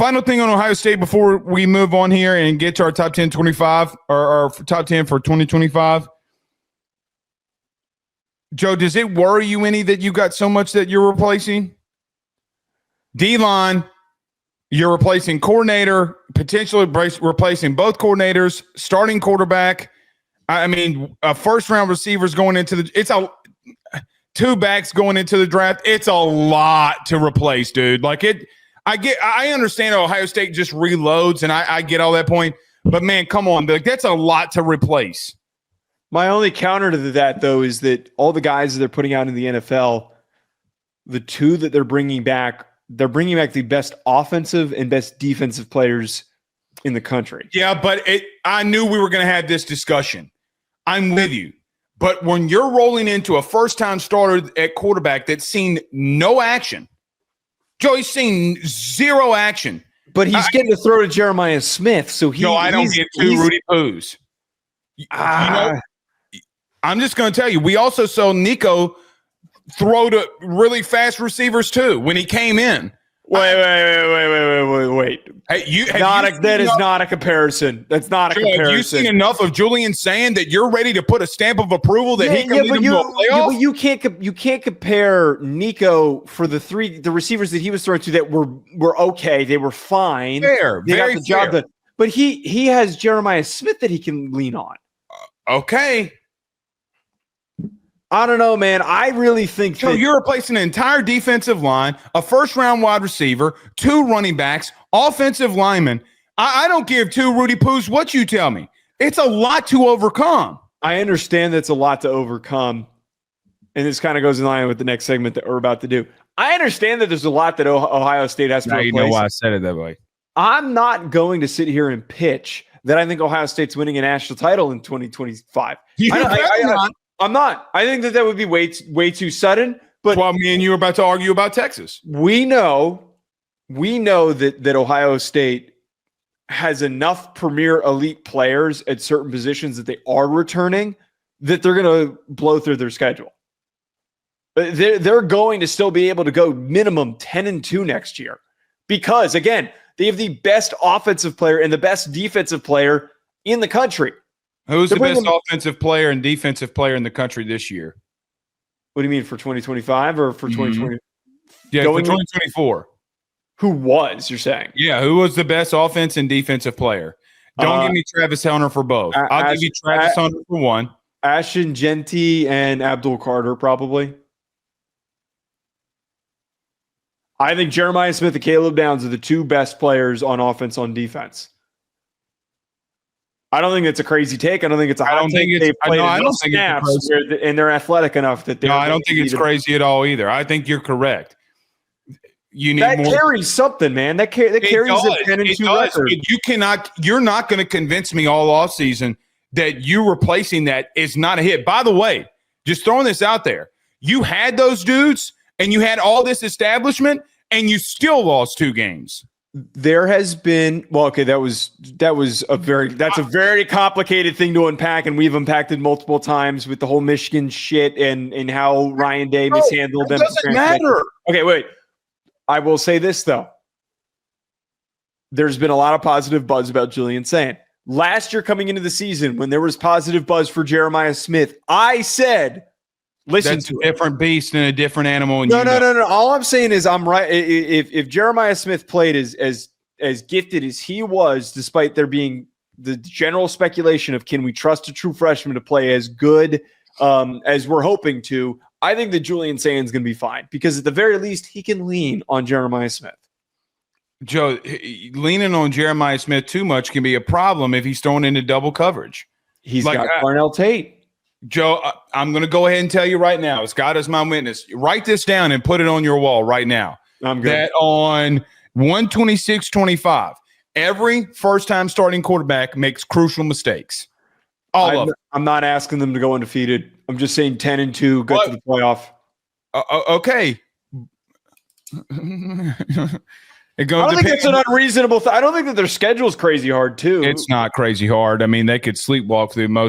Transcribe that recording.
Final thing on Ohio State before we move on here and get to our top 10, 25 or our top 10 for 2025. Joe, does it worry you any that you got so much that you're replacing? D-line, you're replacing coordinator, potentially replacing both coordinators, starting quarterback. I mean, a first-round receivers going into the – two backs going into the draft. It's a lot to replace, dude. Like I understand Ohio State just reloads, and I get all that point. But, man, come on. Like, that's a lot to replace. My only counter to that, though, is that all the guys that they're putting out in the NFL, the two that they're bringing back the best offensive and best defensive players in the country. Yeah, but I knew we were going to have this discussion. I'm with you. But when you're rolling into a first-time starter at quarterback that's seen no action, Joey's seen zero action. But he's getting to throw to Jeremiah Smith, so I don't get two Rudy Poos. I'm just going to tell you, we also saw Nico throw to really fast receivers too when he came in. Wait. Hey, that is not a comparison. That's not a comparison. Have you seen enough of Julian Sayin that you're ready to put a stamp of approval that he can lead them to a playoff? But you can't compare Nico for the receivers that he was throwing to that were okay. They were fine. Fair, they very got the job fair. done. But he has Jeremiah Smith that he can lean on. Okay. I don't know, man. I really think so. You're replacing an entire defensive line, a first-round wide receiver, two running backs, offensive linemen. I don't give two Rudy Poos what you tell me. It's a lot to overcome. I understand that's a lot to overcome, and this kind of goes in line with the next segment that we're about to do. I understand that there's a lot that Ohio State has to replace. You know why I said it that way. I'm not going to sit here and pitch that I think Ohio State's winning a national title in 2025. I'm not. I think that would be way too sudden. But while me and you are about to argue about Texas, we know that Ohio State has enough premier elite players at certain positions that they are returning that they're going to blow through their schedule. They're going to still be able to go minimum 10-2 next year because, again, they have the best offensive player and the best defensive player in the country. Who's the best offensive player and defensive player in the country this year? What do you mean, for 2025 or for 2020? Yeah, for 2024. Who was, you're saying? Yeah, who was the best offense and defensive player? Don't give me Travis Hunter for both. I'll give you Travis Hunter for one. Ashton Genty and Abdul Carter, probably. I think Jeremiah Smith and Caleb Downs are the two best players on offense on defense. I don't think it's a crazy take. I don't think it's a hot take. I don't think it's and they're athletic enough that they're. No, I don't think it's crazy at all either. I think you're correct. You need that more. Carries something, man. That carries a 10-2 record. You're not going to convince me all offseason that you replacing that is not a hit. By the way, just throwing this out there, you had those dudes and you had all this establishment and you still lost 2 games. There has been that's a very complicated thing to unpack, and we've unpacked it multiple times with the whole Michigan shit and how Ryan Day mishandled them. It doesn't matter. Okay, wait. I will say this though. There's been a lot of positive buzz about Julian Sayin. Last year coming into the season, when there was positive buzz for Jeremiah Smith, I said, listen, that's a different beast and a different animal. No. All I'm saying is I'm right. If Jeremiah Smith played as gifted as he was, despite there being the general speculation of can we trust a true freshman to play as good as we're hoping to, I think that Julian Sayin is going to be fine because at the very least he can lean on Jeremiah Smith. Joe, leaning on Jeremiah Smith too much can be a problem if he's thrown into double coverage. He's got Darnell Tate. Joe, I'm going to go ahead and tell you right now, as God is my witness, write this down and put it on your wall right now. I'm good. That on 126-25, every first-time starting quarterback makes crucial mistakes. I'm not asking them to go undefeated. I'm just saying 10-2, go to the playoff. Okay. I don't think it's an unreasonable I don't think that their schedule is crazy hard, too. It's not crazy hard. I mean, they could sleepwalk through most